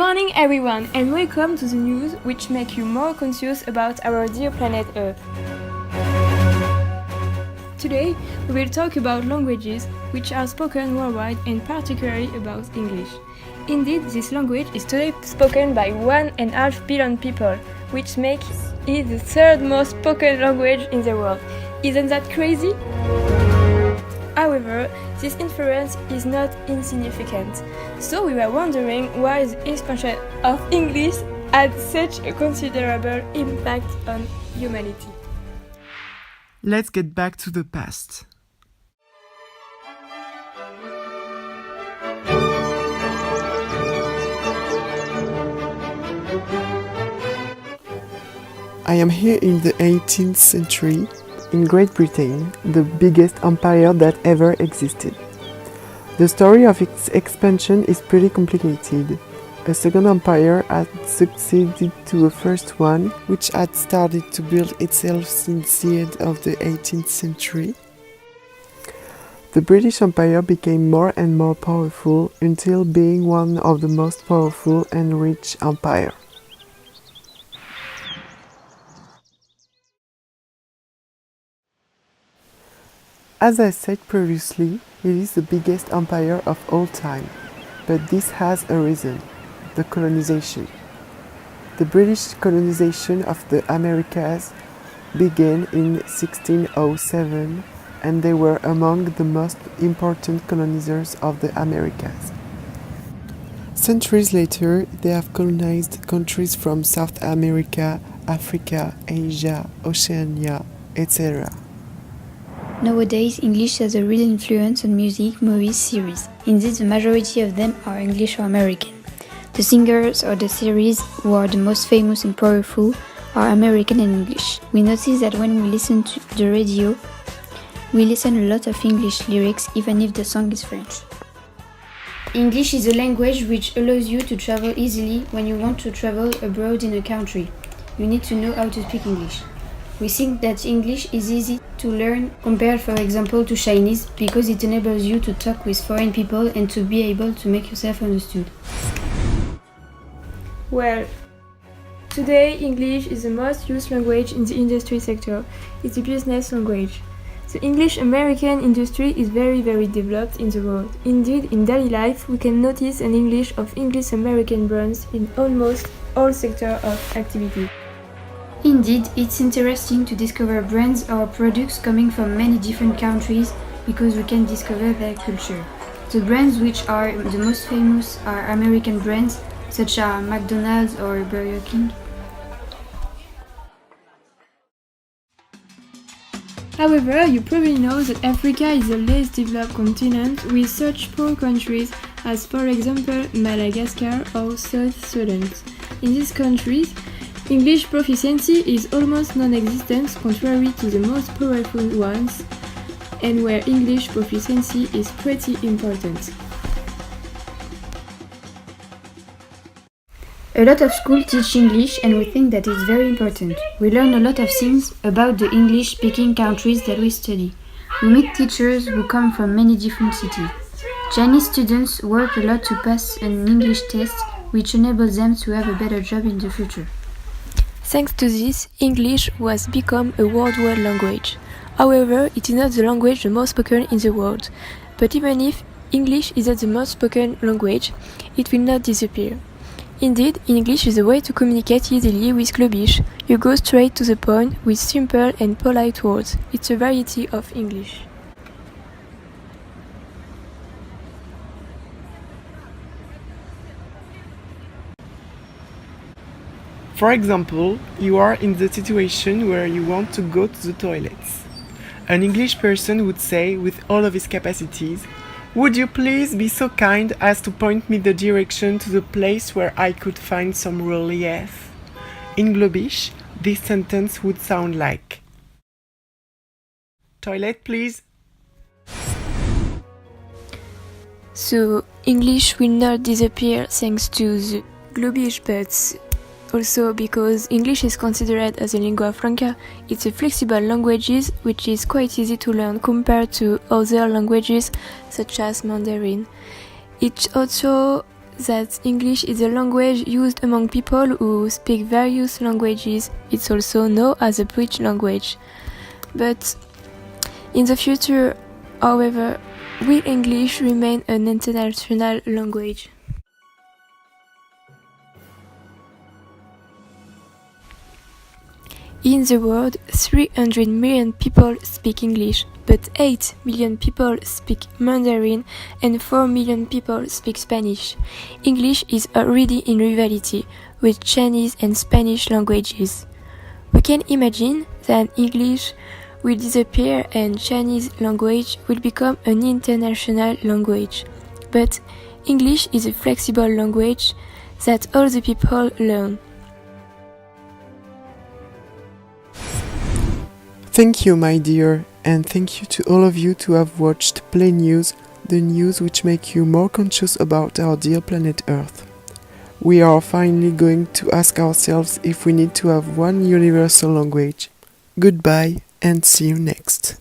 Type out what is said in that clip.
morning everyone and welcome to the news which make you more conscious about our dear planet Earth. Today we will talk about languages which are spoken worldwide and particularly about English. Indeed, this language is today spoken by 1.5 billion people, which makes it the third most spoken language in the world. Isn't that crazy? However, this influence is not insignificant, so we were wondering why the expansion of English had such a considerable impact on humanity. Let's get back to the past. I am here in the 18th century, in Great Britain, the biggest empire that ever existed. The story of its expansion is pretty complicated. A second empire had succeeded to a first one, which had started to build itself since the end of the 18th century. The British Empire became more and more powerful until being one of the most powerful and rich empires. As I said previously, it is the biggest empire of all time, but this has a reason: the colonization. The British colonization of the Americas began in 1607, and they were among the most important colonizers of the Americas. Centuries later, they have colonized countries from South America, Africa, Asia, Oceania, etc. Nowadays, English has a real influence on music, movies, series. Indeed, the majority of them are English or American. The singers or the series who are the most famous and powerful are American and English. We notice that when we listen to the radio, we listen a lot of English lyrics even if the song is French. English is a language which allows you to travel easily when you want to travel abroad in a country. You need to know how to speak English. We think that English is easy to learn compared, for example, to Chinese because it enables you to talk with foreign people and to be able to make yourself understood. Well, today English is the most used language in the industry sector. It's a business language. The English-American industry is very developed in the world. Indeed, in daily life, we can notice an English of English-American brands in almost all sectors of activity. Indeed, it's interesting to discover brands or products coming from many different countries because we can discover their culture. The brands which are the most famous are American brands such as McDonald's or Burger King. However, you probably know that Africa is the least developed continent with such poor countries as, for example, Madagascar or South Sudan. In these countries, English proficiency is almost non-existent contrary to the most powerful ones, and where English proficiency is pretty important. A lot of schools teach English and we think that it's very important. We learn a lot of things about the English-speaking countries that we study. We meet teachers who come from many different cities. Chinese students work a lot to pass an English test, which enables them to have a better job in the future. Thanks to this, English was become a worldwide language. However, it is not the language the most spoken in the world. But even if English is not the most spoken language, it will not disappear. Indeed, English is a way to communicate easily with clubbish. You go straight to the point with simple and polite words. It's a variety of English. For example, you are in the situation where you want to go to the toilets. An English person would say, with all of his capacities, "Would you please be so kind as to point me the direction to the place where I could find some relief?" In Globish, this sentence would sound like, "Toilet, please." So, English will not disappear thanks to the Globish, but also because English is considered as a lingua franca. It's a flexible language which is quite easy to learn compared to other languages such as Mandarin. It's also that English is a language used among people who speak various languages. It's also known as a bridge language. But in the future, however, will English remain an international language? In the world, 300 million people speak English, but 8 million people speak Mandarin and 4 million people speak Spanish. English is already in rivalry with Chinese and Spanish languages. We can imagine that English will disappear and Chinese language will become an international language. But English is a flexible language that all the people learn. Thank you, my dear, and thank you to all of you to have watched Play News, the news which make you more conscious about our dear planet Earth. We are finally going to ask ourselves if we need to have one universal language. Goodbye and see you next.